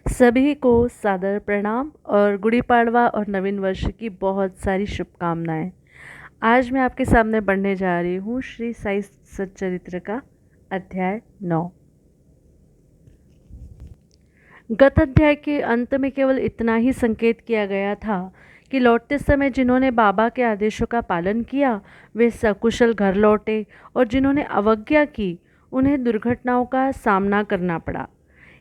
सभी को सादर प्रणाम और गुड़ी पाड़वा और नवीन वर्ष की बहुत सारी शुभकामनाएं। आज मैं आपके सामने पढ़ने जा रही हूँ श्री साई सच्चरित्र का अध्याय 9। गत अध्याय के अंत में केवल इतना ही संकेत किया गया था कि लौटते समय जिन्होंने बाबा के आदेशों का पालन किया वे सकुशल घर लौटे और जिन्होंने अवज्ञा की उन्हें दुर्घटनाओं का सामना करना पड़ा।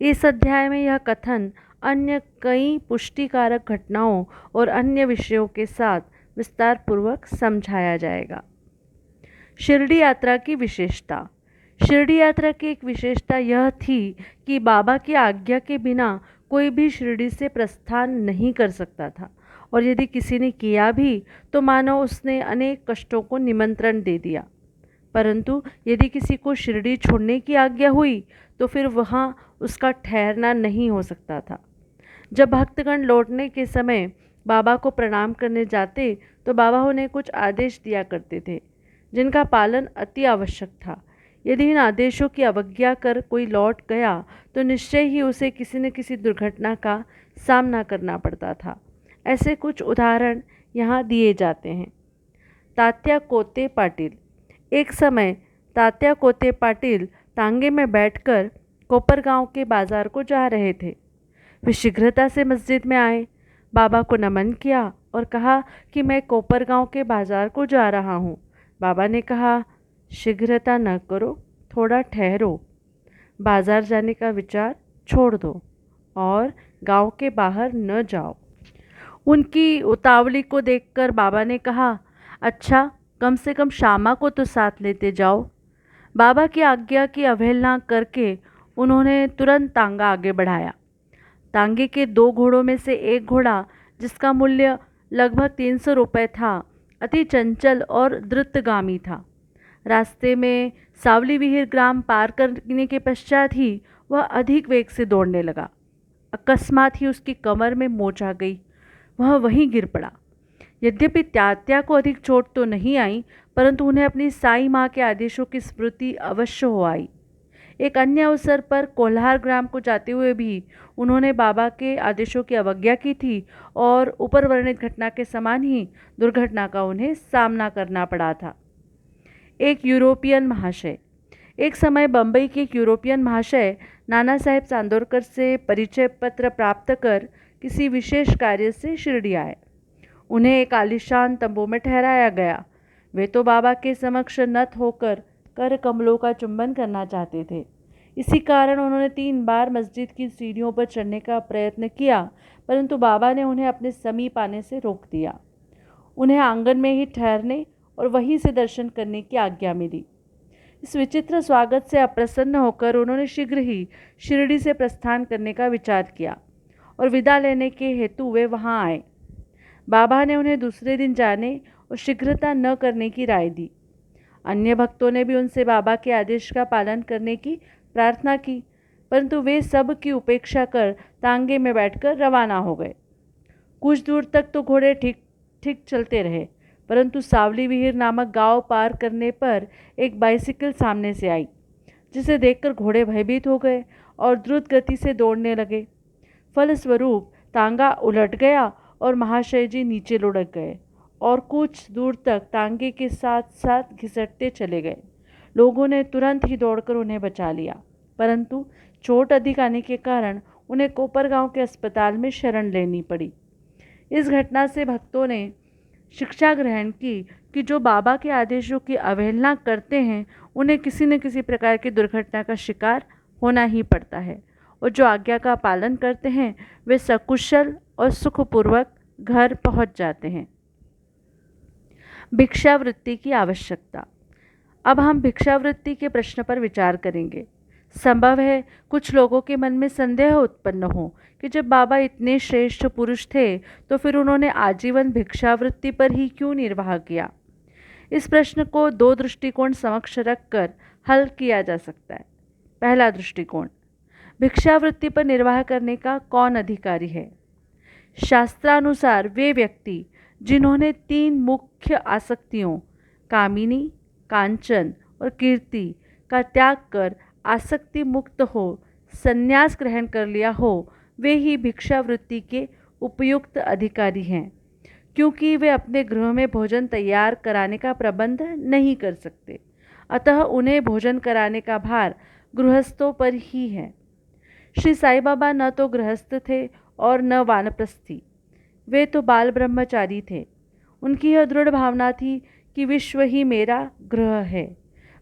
इस अध्याय में यह कथन अन्य कई पुष्टिकारक घटनाओं और अन्य विषयों के साथ विस्तार पूर्वक समझाया जाएगा। शिरडी यात्रा की विशेषता। शिरडी यात्रा की एक विशेषता यह थी कि बाबा की आज्ञा के बिना कोई भी शिरडी से प्रस्थान नहीं कर सकता था, और यदि किसी ने किया भी तो मानो उसने अनेक कष्टों को निमंत्रण दे दिया। परंतु यदि किसी को शिरडी छोड़ने की आज्ञा हुई तो फिर वहाँ उसका ठहरना नहीं हो सकता था। जब भक्तगण लौटने के समय बाबा को प्रणाम करने जाते तो बाबा उन्हें कुछ आदेश दिया करते थे जिनका पालन अति आवश्यक था। यदि इन आदेशों की अवज्ञा कर कोई लौट गया तो निश्चय ही उसे किसी न किसी दुर्घटना का सामना करना पड़ता था। ऐसे कुछ उदाहरण यहाँ दिए जाते हैं। तात्या कोते पाटिल। एक समय तात्या कोते पाटिल तांगे में बैठकर कोपरगांव के बाजार को जा रहे थे। वे शीघ्रता से मस्जिद में आए, बाबा को नमन किया और कहा कि मैं कोपरगांव के बाजार को जा रहा हूँ। बाबा ने कहा, शीघ्रता न करो, थोड़ा ठहरो। बाजार जाने का विचार छोड़ दो और गांव के बाहर न जाओ। उनकी उतावली को देखकर बाबा ने कहा, अच्छा, कम से कम श्यामा को तो साथ लेते जाओ। बाबा की आज्ञा की अवहेलना करके उन्होंने तुरंत तांगा आगे बढ़ाया। तांगे के 2 घोड़ों में से एक घोड़ा, जिसका मूल्य लगभग 300 रुपये था, अति चंचल और द्रुतगामी था। रास्ते में सावली विहीर ग्राम पार करने के पश्चात ही वह अधिक वेग से दौड़ने लगा। अकस्मात ही उसकी कमर में मोच आ गई, वह वहीं गिर पड़ा। यद्यपि तात्या को अधिक चोट तो नहीं आई, परंतु उन्हें अपनी साई माँ के आदेशों की स्मृति अवश्य हो आई। एक अन्य अवसर पर कोल्हार ग्राम को जाते हुए भी उन्होंने बाबा के आदेशों की अवज्ञा की थी और ऊपर वर्णित घटना के समान ही दुर्घटना का उन्हें सामना करना पड़ा था। एक यूरोपियन महाशय। एक समय बंबई के एक यूरोपियन महाशय नाना साहेब चांदोरकर से परिचय पत्र प्राप्त कर किसी विशेष कार्य से शिरडी आए। उन्हें एक आलीशान तंबू में ठहराया गया। वे तो बाबा के समक्ष नत होकर कर कमलों का चुंबन करना चाहते थे। इसी कारण उन्होंने 3 बार मस्जिद की सीढ़ियों पर चढ़ने का प्रयत्न किया, परंतु बाबा ने उन्हें अपने समीप आने से रोक दिया। उन्हें आंगन में ही ठहरने और वहीं से दर्शन करने की आज्ञा मिली। इस विचित्र स्वागत से अप्रसन्न होकर उन्होंने शीघ्र ही शिरडी से प्रस्थान करने का विचार किया और विदा लेने के हेतु वे वहां आए। बाबा ने उन्हें दूसरे दिन जाने और शीघ्रता न करने की राय दी। अन्य भक्तों ने भी उनसे बाबा के आदेश का पालन करने की प्रार्थना की, परंतु वे सब की उपेक्षा कर तांगे में बैठकर रवाना हो गए। कुछ दूर तक तो घोड़े ठीक ठीक चलते रहे, परंतु सावली विहीर नामक गांव पार करने पर एक बाइसिकल सामने से आई, जिसे देखकर घोड़े भयभीत हो गए और द्रुत गति से दौड़ने लगे। फलस्वरूप तांगा उलट गया और महाशय जी नीचे लुढ़क गए और कुछ दूर तक तांगे के साथ साथ घिसटते चले गए। लोगों ने तुरंत ही दौड़कर उन्हें बचा लिया, परंतु चोट अधिक आने के कारण उन्हें कोपरगांव के अस्पताल में शरण लेनी पड़ी। इस घटना से भक्तों ने शिक्षा ग्रहण की कि जो बाबा के आदेशों की अवहेलना करते हैं उन्हें किसी न किसी प्रकार की दुर्घटना का शिकार होना ही पड़ता है, और जो आज्ञा का पालन करते हैं वे सकुशल और सुखपूर्वक घर पहुंच जाते हैं। भिक्षावृत्ति की आवश्यकता। अब हम भिक्षावृत्ति के प्रश्न पर विचार करेंगे। संभव है कुछ लोगों के मन में संदेह उत्पन्न हो कि जब बाबा इतने श्रेष्ठ पुरुष थे तो फिर उन्होंने आजीवन भिक्षावृत्ति पर ही क्यों निर्वाह किया। इस प्रश्न को 2 दृष्टिकोण समक्ष रखकर हल किया जा सकता है। पहला दृष्टिकोण, भिक्षावृत्ति पर निर्वाह करने का कौन अधिकारी है। शास्त्रानुसार वे व्यक्ति जिन्होंने 3 मुख्य आसक्तियों कामिनी, कांचन और कीर्ति का त्याग कर आसक्ति मुक्त हो संन्यास ग्रहण कर लिया हो, वे ही भिक्षावृत्ति के उपयुक्त अधिकारी हैं, क्योंकि वे अपने गृह में भोजन तैयार कराने का प्रबंध नहीं कर सकते। अतः उन्हें भोजन कराने का भार गृहस्थों पर ही है। श्री साईं बाबा न तो गृहस्थ थे और न वानप्रस्थी, वे तो बाल ब्रह्मचारी थे। उनकी यह दृढ़ भावना थी कि विश्व ही मेरा गृह है।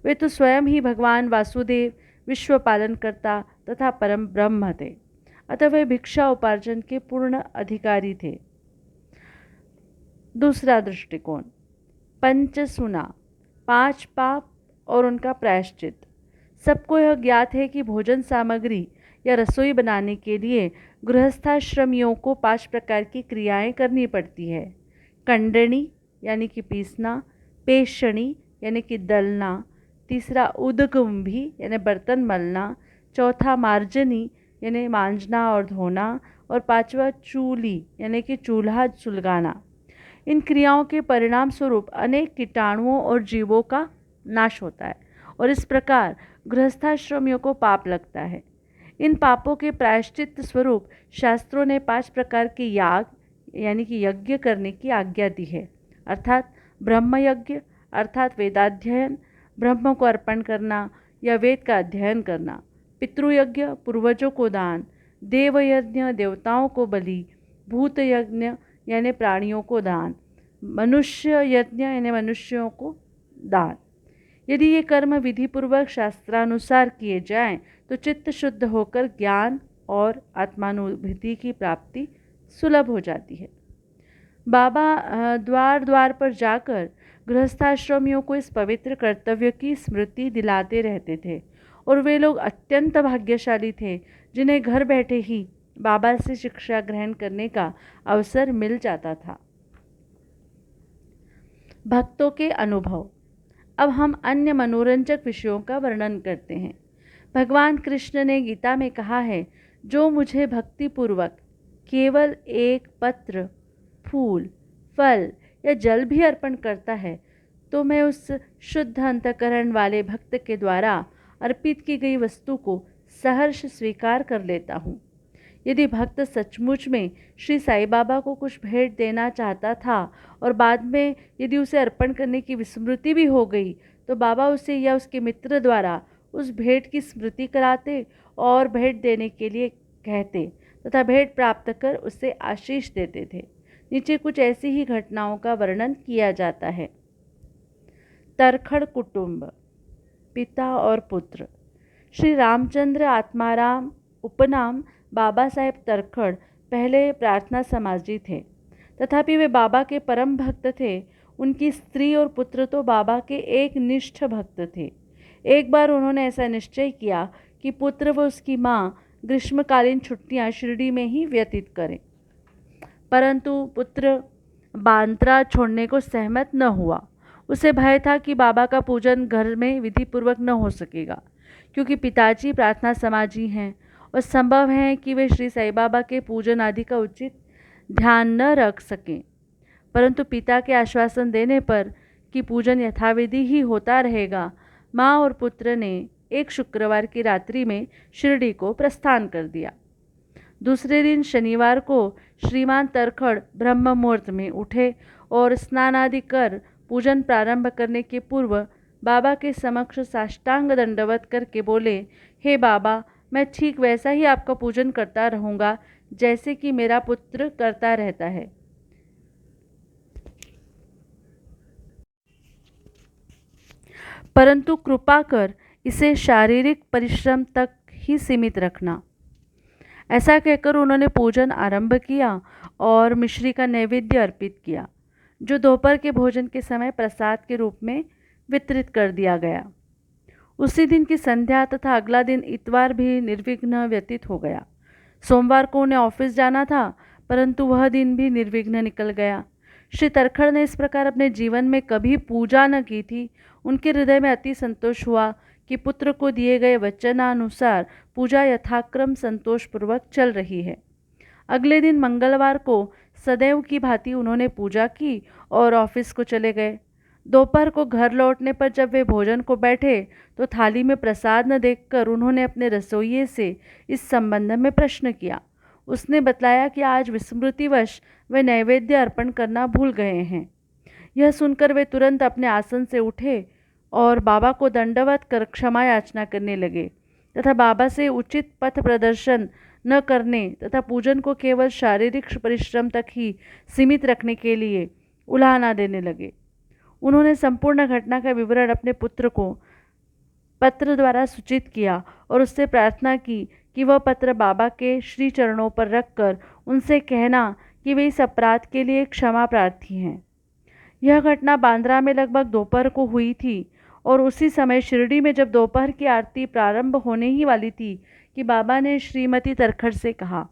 वे तो स्वयं ही भगवान वासुदेव, विश्व पालनकर्ता तथा परम ब्रह्म थे। अतः वे भिक्षा उपार्जन के पूर्ण अधिकारी थे। दूसरा दृष्टिकोण, पंचसूना, 5 पाप और उनका प्रायश्चित। सबको यह ज्ञात है कि भोजन सामग्री या रसोई बनाने के लिए गृहस्थाश्रमियों को 5 प्रकार की क्रियाएं करनी पड़ती है। कंडणी यानी कि पीसना, पेषणी यानी कि दलना, तीसरा उदकुंभी यानी बर्तन मलना, चौथा मार्जनी यानी मांजना और धोना, और 5वां चूली यानी कि चूल्हा सुलगाना। इन क्रियाओं के परिणाम स्वरूप अनेक कीटाणुओं और जीवों का नाश होता है और इस प्रकार गृहस्थाश्रमियों को पाप लगता है। इन पापों के प्रायश्चित स्वरूप शास्त्रों ने 5 प्रकार के याग यानी कि यज्ञ करने की आज्ञा दी है, अर्थात ब्रह्म यज्ञ अर्थात वेदाध्ययन, ब्रह्म को अर्पण करना या वेद का अध्ययन करना, पितृयज्ञ पूर्वजों को दान, देवयज्ञ देवताओं को बलि, भूत यज्ञ यानी प्राणियों को दान, मनुष्य यज्ञ यानी मनुष्यों को दान। यदि ये कर्म विधिपूर्वक शास्त्रानुसार किए जाएं तो चित्त शुद्ध होकर ज्ञान और आत्मानुभूति की प्राप्ति सुलभ हो जाती है। बाबा द्वार द्वार पर जाकर गृहस्थाश्रमियों को इस पवित्र कर्तव्य की स्मृति दिलाते रहते थे और वे लोग अत्यंत भाग्यशाली थे जिन्हें घर बैठे ही बाबा से शिक्षा ग्रहण करने का अवसर मिल जाता था। भक्तों के अनुभव। अब हम अन्य मनोरंजक विषयों का वर्णन करते हैं। भगवान कृष्ण ने गीता में कहा है, जो मुझे भक्तिपूर्वक केवल एक पत्र, फूल, फल या जल भी अर्पण करता है तो मैं उस शुद्ध अंतकरण वाले भक्त के द्वारा अर्पित की गई वस्तु को सहर्ष स्वीकार कर लेता हूँ। यदि भक्त सचमुच में श्री साईं बाबा को कुछ भेंट देना चाहता था और बाद में यदि उसे अर्पण करने की विस्मृति भी हो गई तो बाबा उसे या उसके मित्र द्वारा उस भेंट की स्मृति कराते और भेंट देने के लिए कहते तथा भेंट प्राप्त कर उसे आशीष देते थे। नीचे कुछ ऐसी ही घटनाओं का वर्णन किया जाता है। तरखड़ कुटुंब, पिता और पुत्र। श्री रामचंद्र आत्माराम उपनाम बाबा साहेब तरखड़ पहले प्रार्थना समाजी थे, तथापि वे बाबा के परम भक्त थे। उनकी स्त्री और पुत्र तो बाबा के एक निष्ठ भक्त थे। एक बार उन्होंने ऐसा निश्चय किया कि पुत्र व उसकी माँ ग्रीष्मकालीन छुट्टियाँ शिरडी में ही व्यतीत करें, परंतु पुत्र बांद्रा छोड़ने को सहमत न हुआ। उसे भय था कि बाबा का पूजन घर में विधिपूर्वक न हो सकेगा, क्योंकि पिताजी प्रार्थना समाजी हैं और संभव है कि वे श्री साईं बाबा के पूजन आदि का उचित ध्यान न रख सकें। परंतु पिता के आश्वासन देने पर कि पूजन यथाविधि ही होता रहेगा, माँ और पुत्र ने एक शुक्रवार की रात्रि में शिरडी को प्रस्थान कर दिया। दूसरे दिन शनिवार को श्रीमान तरखड़ ब्रह्म मुहूर्त में उठे और स्नान आदि कर पूजन प्रारंभ करने के पूर्व बाबा के समक्ष साष्टांग दंडवत करके बोले, हे बाबा, मैं ठीक वैसा ही आपका पूजन करता रहूँगा जैसे कि मेरा पुत्र करता रहता है। परंतु कृपा कर इसे शारीरिक परिश्रम तक ही सीमित रखना। ऐसा कहकर उन्होंने पूजन आरंभ किया और मिश्री का नैवेद्य अर्पित किया, जो दोपहर के भोजन के समय प्रसाद के रूप में वितरित कर दिया गया। उसी दिन की संध्या तथा अगला दिन इतवार भी निर्विघ्न व्यतीत हो गया। सोमवार को उन्हें ऑफिस जाना था, परंतु वह दिन भी निर्विघ्न निकल गया। श्री तरखड़ ने इस प्रकार अपने जीवन में कभी पूजा न की थी। उनके हृदय में अति संतोष हुआ कि पुत्र को दिए गए वचनानुसार पूजा यथाक्रम संतोषपूर्वक चल रही है। अगले दिन मंगलवार को सदैव की भांति उन्होंने पूजा की और ऑफिस को चले गए। दोपहर को घर लौटने पर जब वे भोजन को बैठे तो थाली में प्रसाद न देखकर उन्होंने अपने रसोइये से इस संबंध में प्रश्न किया। उसने बतलाया कि आज विस्मृतिवश वे नैवेद्य अर्पण करना भूल गए हैं। यह सुनकर वे तुरंत अपने आसन से उठे और बाबा को दंडवत कर क्षमा याचना करने लगे तथा बाबा से उचित पथ प्रदर्शन न करने तथा पूजन को केवल शारीरिक परिश्रम तक ही सीमित रखने के लिए उलाहना देने लगे। उन्होंने संपूर्ण घटना का विवरण अपने पुत्र को पत्र द्वारा सूचित किया और उससे प्रार्थना की कि वह पत्र बाबा के श्री चरणों पर रखकर उनसे कहना कि वे इस अपराध के लिए क्षमा प्रार्थी हैं। यह घटना बांद्रा में लगभग दोपहर को हुई थी और उसी समय शिरडी में जब दोपहर की आरती प्रारंभ होने ही वाली थी कि बाबा ने श्रीमती तरखड़ से कहा,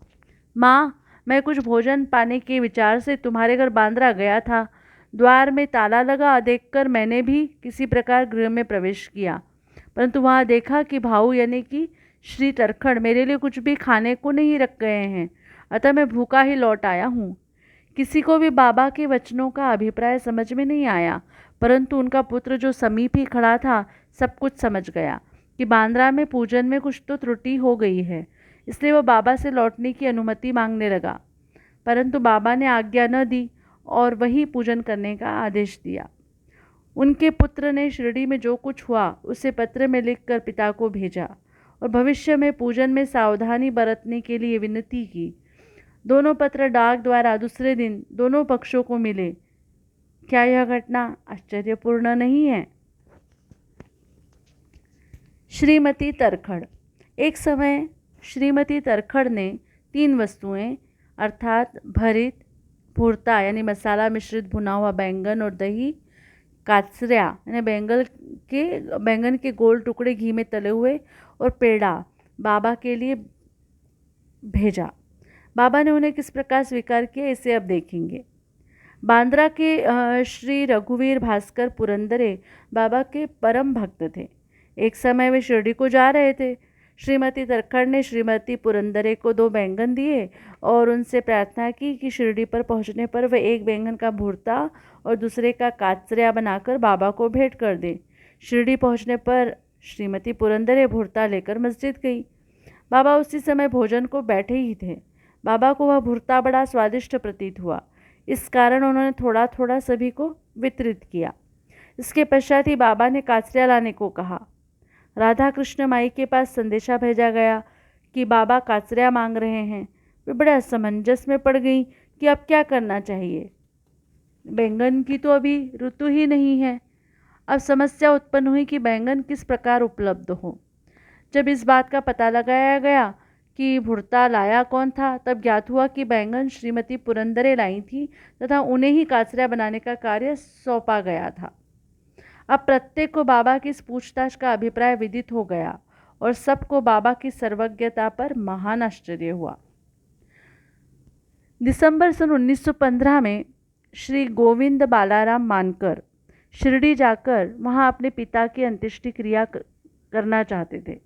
माँ, मैं कुछ भोजन पाने के विचार से तुम्हारे घर बांद्रा गया था। द्वार में ताला लगा देखकर मैंने भी किसी प्रकार गृह में प्रवेश किया, परंतु वहाँ देखा कि भाऊ यानी कि श्री तरखड़ मेरे लिए कुछ भी खाने को नहीं रख गए हैं, अतः मैं भूखा ही लौट आया हूँ। किसी को भी बाबा के वचनों का अभिप्राय समझ में नहीं आया, परंतु उनका पुत्र जो समीप ही खड़ा था सब कुछ समझ गया कि बांद्रा में पूजन में कुछ तो त्रुटि हो गई है। इसलिए वह बाबा से लौटने की अनुमति मांगने लगा, परंतु बाबा ने आज्ञा न दी और वही पूजन करने का आदेश दिया। उनके पुत्र ने शिरडी में जो कुछ हुआ उसे पत्र में लिखकर पिता को भेजा और भविष्य में पूजन में सावधानी बरतने के लिए विनती की। दोनों पत्र डाक द्वारा दूसरे दिन दोनों पक्षों को मिले। क्या यह घटना आश्चर्यपूर्ण नहीं है? श्रीमती तरखड़। एक समय श्रीमती तरखड़ ने 3 वस्तुएं अर्थात भरित, भुर्ता यानी मसाला मिश्रित भुना हुआ बैंगन और दही, काचऱ्या यानी बैंगन के गोल टुकड़े घी में तले हुए और पेड़ा बाबा के लिए भेजा। बाबा ने उन्हें किस प्रकार स्वीकार किया इसे अब देखेंगे। बांद्रा के श्री रघुवीर भास्कर पुरंदरे बाबा के परम भक्त थे। एक समय वे शिरडी को जा रहे थे। श्रीमती तरखड़ ने श्रीमती पुरंदरे को 2 बैंगन दिए और उनसे प्रार्थना की कि शिरडी पर पहुंचने पर वे एक बैंगन का भुर्ता और दूसरे का काचऱ्या बनाकर बाबा को भेंट कर दें। शिरडी पहुंचने पर श्रीमती पुरंदरे भुर्ता लेकर मस्जिद गई। बाबा उसी समय भोजन को बैठे ही थे। बाबा को वह भुर्ता बड़ा स्वादिष्ट प्रतीत हुआ, इस कारण उन्होंने थोड़ा थोड़ा सभी को वितरित किया। इसके पश्चात ही बाबा ने काचऱ्या लाने को कहा। राधा कृष्ण माई के पास संदेशा भेजा गया कि बाबा काचऱ्या मांग रहे हैं। वे बड़े असमंजस में पड़ गई कि अब क्या करना चाहिए। बैंगन की तो अभी ऋतु ही नहीं है। अब समस्या उत्पन्न हुई कि बैंगन किस प्रकार उपलब्ध हो। जब इस बात का पता लगाया गया कि भुर्ता लाया कौन था, तब ज्ञात हुआ कि बैंगन श्रीमती पुरंदरे लाई थी तथा उन्हें ही काचऱ्या बनाने का कार्य सौंपा गया था। अब प्रत्येक को बाबा की इस पूछताछ का अभिप्राय विदित हो गया और सबको बाबा की सर्वज्ञता पर महान आश्चर्य हुआ। दिसंबर सन 1915 में श्री गोविंद बालाराम मानकर शिरडी जाकर वहां अपने पिता की अंत्येष्टि क्रिया करना चाहते थे।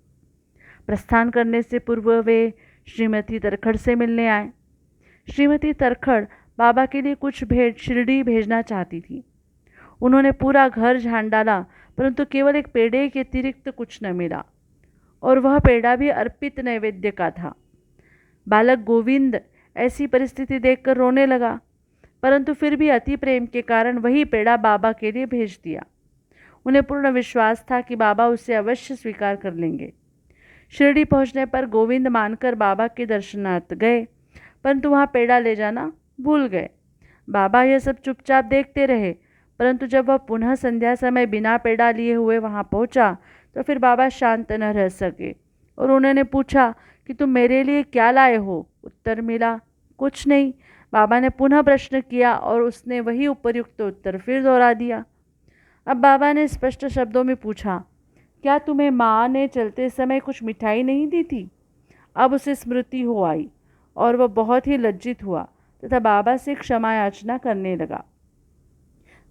प्रस्थान करने से पूर्व वे श्रीमती तरखड़ से मिलने आए। श्रीमती तरखड़ बाबा के लिए कुछ भेंट शिरडी भेजना चाहती थी। उन्होंने पूरा घर झाड़ डाला, परंतु केवल एक पेड़े के अतिरिक्त कुछ न मिला और वह पेड़ा भी अर्पित नैवेद्य का था। बालक गोविंद ऐसी परिस्थिति देखकर रोने लगा, परंतु फिर भी अति प्रेम के कारण वही पेड़ा बाबा के लिए भेज दिया। उन्हें पूर्ण विश्वास था कि बाबा उसे अवश्य स्वीकार कर लेंगे। शिरडी पहुंचने पर गोविंद मानकर बाबा के दर्शनार्थ गए, परंतु वहां पेड़ा ले जाना भूल गए। बाबा यह सब चुपचाप देखते रहे, परंतु जब वह पुनः संध्या समय बिना पेड़ा लिए हुए वहां पहुंचा तो फिर बाबा शांत न रह सके और उन्होंने पूछा कि तुम मेरे लिए क्या लाए हो? उत्तर मिला, कुछ नहीं। बाबा ने पुनः प्रश्न किया और उसने वही उपयुक्त उत्तर फिर दोहरा दिया। अब बाबा ने स्पष्ट शब्दों में पूछा, क्या तुम्हें माँ ने चलते समय कुछ मिठाई नहीं दी थी? अब उसे स्मृति हो आई और वह बहुत ही लज्जित हुआ तथा बाबा से क्षमा याचना करने लगा।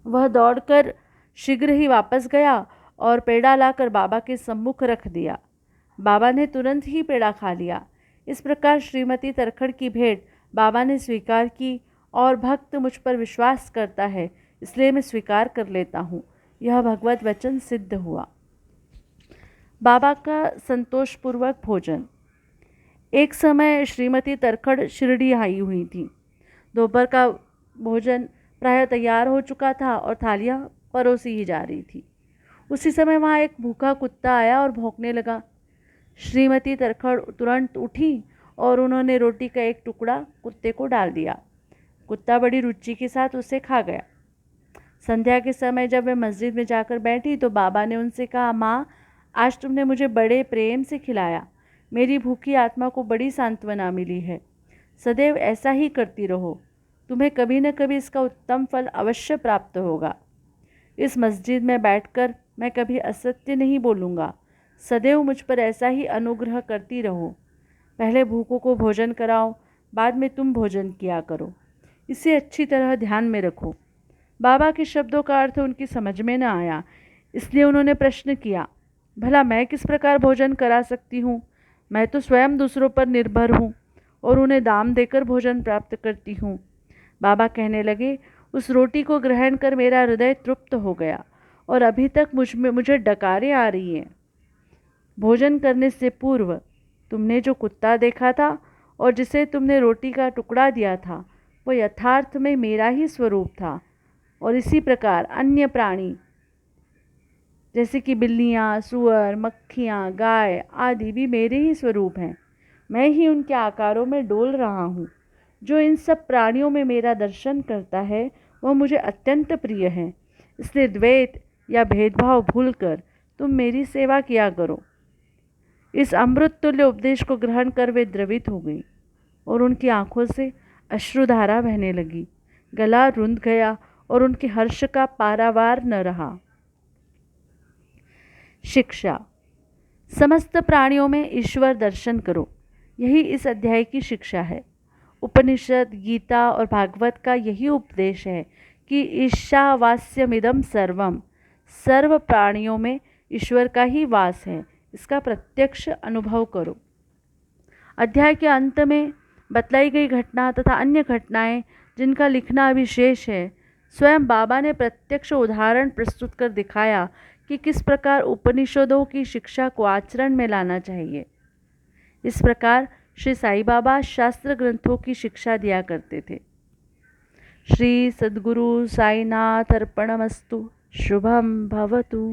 वह दौड़कर शीघ्र ही वापस गया और पेड़ा लाकर बाबा के सम्मुख रख दिया। बाबा ने तुरंत ही पेड़ा खा लिया। इस प्रकार श्रीमती तरखड़ की भेंट बाबा ने स्वीकार की और भक्त मुझ पर विश्वास करता है, इसलिए मैं स्वीकार कर लेता हूँ। यह भगवत वचन सिद्ध हुआ। बाबा का संतोषपूर्वक भोजन। एक समय श्रीमती तरखड़ शिरडी आई हुई थी। दोपहर का भोजन प्रायः तैयार हो चुका था और थालियाँ परोसी ही जा रही थी। उसी समय वहाँ एक भूखा कुत्ता आया और भौंकने लगा। श्रीमती तरखड़ तुरंत उठी और उन्होंने रोटी का एक टुकड़ा कुत्ते को डाल दिया। कुत्ता बड़ी रुचि के साथ उसे खा गया। संध्या के समय जब वे मस्जिद में जाकर बैठी तो बाबा ने उनसे कहा, माँ, आज तुमने मुझे बड़े प्रेम से खिलाया। मेरी भूखी आत्मा को बड़ी सांत्वना मिली है। सदैव ऐसा ही करती रहो। तुम्हें कभी न कभी इसका उत्तम फल अवश्य प्राप्त होगा। इस मस्जिद में बैठकर मैं कभी असत्य नहीं बोलूँगा। सदैव मुझ पर ऐसा ही अनुग्रह करती रहो। पहले भूखों को भोजन कराओ, बाद में तुम भोजन किया करो। इसे अच्छी तरह ध्यान में रखो। बाबा के शब्दों का अर्थ उनकी समझ में न आया, इसलिए उन्होंने प्रश्न किया, भला मैं किस प्रकार भोजन करा सकती हूँ? मैं तो स्वयं दूसरों पर निर्भर हूँ और उन्हें दाम देकर भोजन प्राप्त करती हूँ। बाबा कहने लगे, उस रोटी को ग्रहण कर मेरा हृदय तृप्त हो गया और अभी तक मुझे डकारें आ रही हैं। भोजन करने से पूर्व तुमने जो कुत्ता देखा था और जिसे तुमने रोटी का टुकड़ा दिया था, वो यथार्थ में मेरा ही स्वरूप था। और इसी प्रकार अन्य प्राणी जैसे कि बिल्लियाँ, सूअर, मक्खियाँ, गाय आदि भी मेरे ही स्वरूप हैं। मैं ही उनके आकारों में डोल रहा हूँ। जो इन सब प्राणियों में मेरा दर्शन करता है वह मुझे अत्यंत प्रिय है। इसलिए द्वैत या भेदभाव भूलकर तुम मेरी सेवा किया करो। इस अमृत तुल्य उपदेश को ग्रहण कर वे द्रवित हो गई और उनकी आंखों से अश्रुधारा बहने लगी। गला रुंध गया और उनके हर्ष का पारावार न रहा। शिक्षा। समस्त प्राणियों में ईश्वर दर्शन करो, यही इस अध्याय की शिक्षा है। उपनिषद, गीता और भागवत का यही उपदेश है कि ईशावास्यमिदं सर्वम, सर्व प्राणियों में ईश्वर का ही वास है। इसका प्रत्यक्ष अनुभव करो। अध्याय के अंत में बतलाई गई घटना तथा अन्य घटनाएं जिनका लिखना अभी शेष है, स्वयं बाबा ने प्रत्यक्ष उदाहरण प्रस्तुत कर दिखाया कि किस प्रकार उपनिषदों की शिक्षा को आचरण में लाना चाहिए। इस प्रकार श्री साईं बाबा शास्त्र ग्रंथों की शिक्षा दिया करते थे। श्री सद्गुरु साईनाथ अर्पणमस्तु। शुभम भवतु।